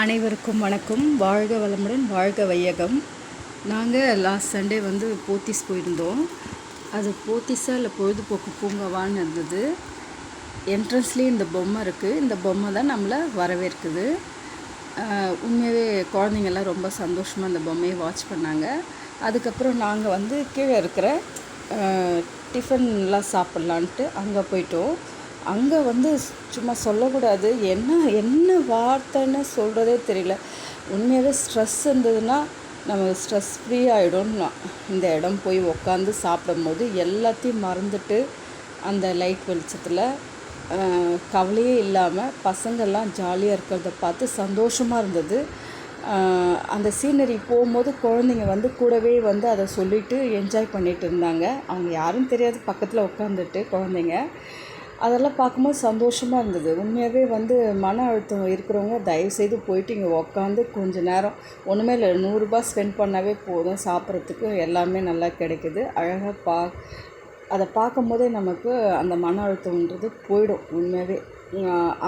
அனைவருக்கும் வணக்கம். வாழ்க வளமுடன், வாழ்க வையகம். நாங்கள் லாஸ்ட் சண்டே போத்தீஸ் போயிருந்தோம். அது போத்தீஸா இல்லை பொழுதுபோக்கு பூங்காவான்னு இருந்தது. என்ட்ரன்ஸ்லேயே இந்த பொம்மை இருக்குது. இந்த பொம்மை தான் நம்மளை வரவேற்குது. உண்மையாகவே குழந்தைங்கள்லாம் ரொம்ப சந்தோஷமாக அந்த பொம்மையை வாட்ச் பண்ணாங்க. அதுக்கப்புறம் நாங்கள் கீழே இருக்கிற டிஃபன்லாம் சாப்பிட்லான்ட்டு அங்கே போயிட்டோம். அங்கே சும்மா சொல்லக்கூடாது, என்ன வார்த்தைன்னு சொல்கிறதே தெரியல. உண்மையாகவே ஸ்ட்ரெஸ் இருந்ததுன்னா நம்ம ஸ்ட்ரெஸ் ஃப்ரீ ஆகிடும்னா இந்த இடம் போய் உக்காந்து சாப்பிடும்போது எல்லாத்தையும் மறந்துட்டு அந்த லைட் வெளிச்சத்தில் கவலையே இல்லாமல் பசங்கள்லாம் ஜாலியாக இருக்கிறத பார்த்து சந்தோஷமாக இருந்தது. அந்த சீனரி போகும்போது குழந்தைங்க கூடவே அதை சொல்லிவிட்டு என்ஜாய் பண்ணிகிட்டு இருந்தாங்க. அவங்க யாரும் தெரியாது, பக்கத்தில் உட்காந்துட்டு குழந்தைங்க. அதெல்லாம் பார்க்கும்போது சந்தோஷமாக இருந்தது. உண்மையாகவே மன அழுத்தம் இருக்கிறவங்க தயவுசெய்து போயிட்டு இங்கே உக்காந்து கொஞ்சம் நேரம், ஒன்றுமே இல்லை, ₹100 ஸ்பெண்ட் பண்ணாவே போதும். சாப்பிட்றதுக்கு எல்லாமே நல்லா கிடைக்குது. அழகாக அதை பார்க்கும்போதே நமக்கு அந்த மன அழுத்தம்ன்றது போயிடும். உண்மையாகவே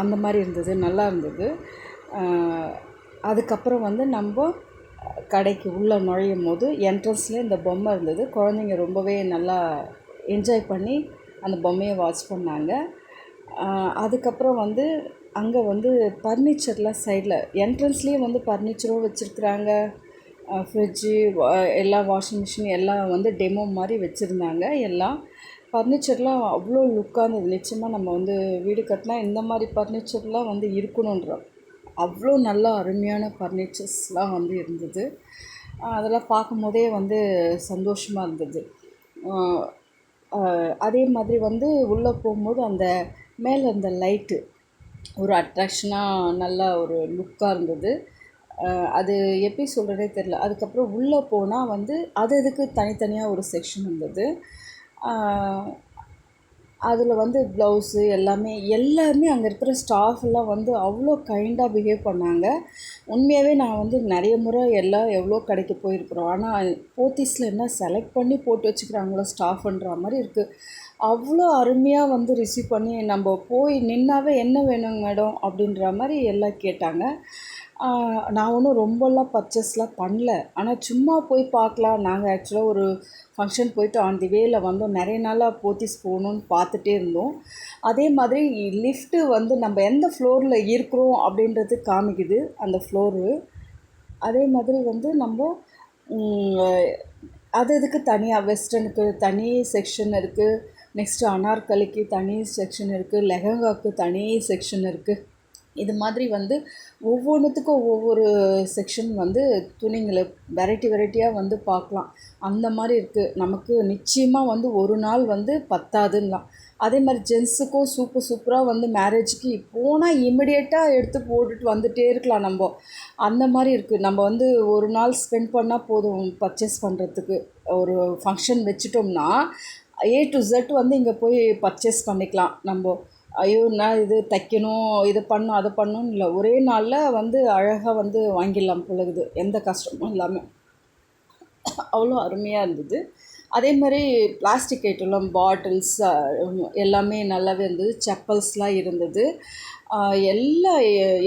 அந்த மாதிரி இருந்தது, நல்லா இருந்தது. அதுக்கப்புறம் நம்ம கடைக்கு உள்ளே நுழையும் போது என்ட்ரன்ஸில் இந்த பொம்மை இருந்தது. குழந்தைங்க ரொம்பவே நல்லா என்ஜாய் பண்ணி அந்த பொம்மையை வாட்ச் பண்ணாங்க. அதுக்கப்புறம் அங்கே ஃபர்னிச்சர்லாம் சைடில் என்ட்ரன்ஸ்லேயே ஃபர்னிச்சரும் வச்சுருக்குறாங்க. ஃப்ரிட்ஜு, எல்லா வாஷிங் மிஷின் எல்லாம் டெமோ மாதிரி வச்சுருந்தாங்க. எல்லாம் ஃபர்னிச்சர்லாம் அவ்வளோ லுக்காக இருந்தது. நிச்சயமாக நம்ம வீடு கட்டினா இந்த மாதிரி ஃபர்னிச்சர்லாம் இருக்கணுன்றோம். அவ்வளோ நல்லா அருமையான ஃபர்னிச்சர்ஸ்லாம் இருந்தது. அதெல்லாம் பார்க்கும்போதே சந்தோஷமாக இருந்தது. அதே மாதிரி உள்ளே போகும்போது அந்த மேலே இருந்த லைட்டு ஒரு அட்ராக்ஷனாக நல்லா ஒரு லுக்காக இருந்தது. அது எப்படி சொல்கிறதே தெரில. அதுக்கப்புறம் உள்ளே போனால் அதுக்கு தனித்தனியாக ஒரு செக்ஷன் இருந்தது. அதில் ப்ளவுஸு எல்லாருமே அங்கே இருக்கிற ஸ்டாஃப் எல்லாம் அவ்வளோ கைண்டாக பிஹேவ் பண்ணாங்க. உண்மையாகவே நான் நிறைய முறை எவ்வளோ கடைக்கு போயிருக்கிறோம். ஆனால் போத்தீஸில் என்ன செலக்ட் பண்ணி போட்டு வச்சுக்கிறாங்களோ ஸ்டாஃப்ன்ற மாதிரி இருக்குது. அவ்வளோ அருமையாக ரிசீவ் பண்ணி நம்ம போய் நின்னாவே என்ன வேணுங்க மேடம் அப்படின்ற மாதிரி எல்லாம் கேட்டாங்க. நான் ஒன்றும் ரொம்பலாம் பர்ச்சேஸ்லாம் பண்ணல. ஆனால் சும்மா போய் பார்க்கலாம். நாங்கள் ஆக்சுவலாக ஒரு ஃபங்க்ஷன் போயிட்டு ஆன் தி வேல வந்தோம். நிறைய நாளாக போத்தீஸ் போகணுன்னு பார்த்துட்டே இருந்தோம். அதே மாதிரி லிஃப்ட்டு நம்ம எந்த ஃப்ளோரில் இருக்கிறோம் அப்படின்றது காமிக்குது அந்த ஃப்ளோரு. அதே மாதிரி நம்ம அதுக்கு தனியாக வெஸ்டர்னுக்கு தனி செக்ஷன் இருக்குது. நெக்ஸ்ட்டு அனார்கலிக்கு தனி செக்ஷன் இருக்குது. லெஹங்காவுக்கு தனி செக்ஷன் இருக்குது. இது மாதிரி ஒவ்வொன்றுத்துக்கும் ஒவ்வொரு செக்ஷன் துணிங்களை வெரைட்டியாக பார்க்கலாம். அந்த மாதிரி இருக்குது. நமக்கு நிச்சயமாக ஒரு நாள் பத்தாதுன்னலாம். அதே மாதிரி ஜென்ஸுக்கும் சூப்பராக மேரேஜுக்கு போனால் இமிடியேட்டாக எடுத்து போட்டுட்டு வந்துகிட்டே இருக்கலாம் நம்ம. அந்த மாதிரி இருக்குது. நம்ம ஒரு நாள் ஸ்பெண்ட் பண்ணால் போதும் பர்ச்சேஸ் பண்ணுறதுக்கு. ஒரு ஃபங்க்ஷன் வச்சுட்டோம்னா A to Z இங்கே போய் பர்ச்சேஸ் பண்ணிக்கலாம் நம்ம. ஐயோ நான் இது தைக்கணும், இது பண்ணணும், அதை பண்ணணும்னு இல்லை, ஒரே நாளில் அழகாக வாங்கிடலாம் பொழுது, எந்த கஷ்டமும் இல்லாமல். அவ்வளோ அருமையாக இருந்தது. அதே மாதிரி பிளாஸ்டிக் ஐட்டம்லாம் பாட்டில்ஸ் எல்லாமே நல்லாவே இருந்தது. செப்பல்ஸ்லாம் இருந்தது.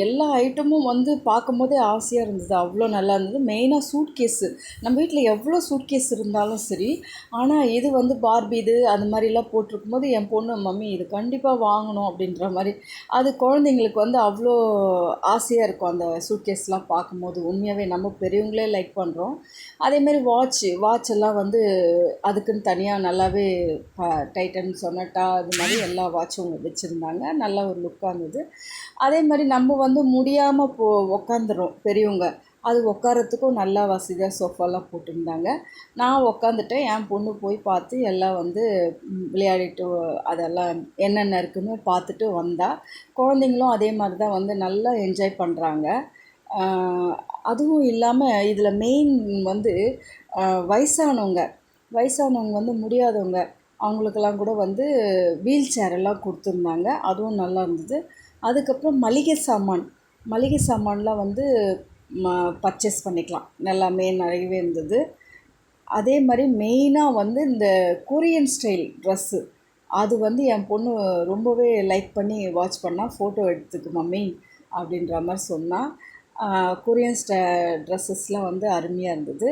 எல்லா ஐட்டமும் பார்க்கும்போதே ஆசையாக இருந்தது. அவ்வளோ நல்லா இருந்தது. மெயினாக சூட்கேஸு. நம்ம வீட்டில் எவ்வளோ சூட்கேஸ் இருந்தாலும் சரி, ஆனால் இது பார்பி இது அந்த மாதிரிலாம் போட்டிருக்கும்போது என் பொண்ணு, மம்மி இது கண்டிப்பாக வாங்கணும் அப்படின்ற மாதிரி. அது குழந்தைங்களுக்கு அவ்வளோ ஆசையாக இருக்கும் அந்த சூட்கேஸ்லாம் பார்க்கும்போது. உண்மையாகவே நம்ம பெரியவங்களே லைக் பண்ணுறோம். அதேமாரி வாட்ச் எல்லாம் அதுக்குன்னு தனியாக நல்லாவே டைட்டன், சொனட்டா இது மாதிரி எல்லா வாட்சும் வச்சுருந்தாங்க. நல்ல ஒரு லுக்காக இருந்தது. அதே மாதிரி நம்ம முடியாமல் உக்காந்துடுறோம் பெரியவங்க. அது உட்காரத்துக்கும் நல்லா வசதியாக சோஃபாலாம் போட்டிருந்தாங்க. நான் உக்காந்துட்டேன். என் பொண்ணு போய் பார்த்து எல்லாம் விளையாடிட்டு அதெல்லாம் என்னென்ன இருக்குன்னு பார்த்துட்டு வந்தா. குழந்தைங்களும் அதே மாதிரி தான் நல்லா என்ஜாய் பண்ணுறாங்க. அதுவும் இல்லாமல் இதில் மெயின் வயசானவங்க முடியாதவங்க அவங்களுக்கெல்லாம் கூட வீல் சேரெல்லாம் கொடுத்துருந்தாங்க. அதுவும் நல்லா இருந்தது. அதுக்கப்புறம் மளிகை சாமான்லாம் பர்ச்சேஸ் பண்ணிக்கலாம். எல்லாமே நிறையவே இருந்தது. அதே மாதிரி மெயினாக இந்த கொரியன் ஸ்டைல் ட்ரெஸ்ஸு அது என் பொண்ணு ரொம்பவே லைக் பண்ணி வாட்ச் பண்ணால், ஃபோட்டோ எடுத்துக்கு மம்மி அப்படின்ற மாதிரி சொன்னால். கொரியன் ட்ரெஸ்ஸஸ்லாம் வந்து அருமையாக இருந்தது.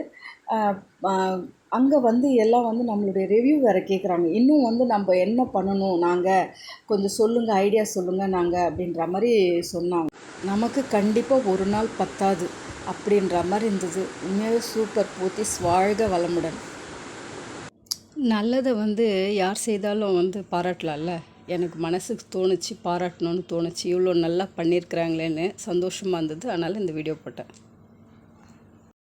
அங்கே வந்து எல்லாம் வந்து நம்மளுடைய ரிவ்யூ வேறு கேட்குறாங்க. இன்னும் வந்து நம்ம என்ன பண்ணணும் நாங்கள், கொஞ்சம் சொல்லுங்கள், ஐடியா சொல்லுங்கள் நாங்கள் அப்படின்ற மாதிரி சொன்னாங்க. நமக்கு கண்டிப்பாக ஒரு நாள் பத்தாது அப்படின்ற மாதிரி இருந்தது. உண்மையாகவே சூப்பர். போத்தீஸ் வாழ்க வளமுடன். நல்லதை வந்து யார் செய்தாலும் வந்து பாராட்டலாம்ல. எனக்கு மனசுக்கு தோணுச்சு, பாராட்டணும்னு தோணுச்சு. இவ்வளோ நல்லா பண்ணியிருக்கிறாங்களேன்னு சந்தோஷமாக இருந்தது. அதனால் இந்த வீடியோ போட்டேன்.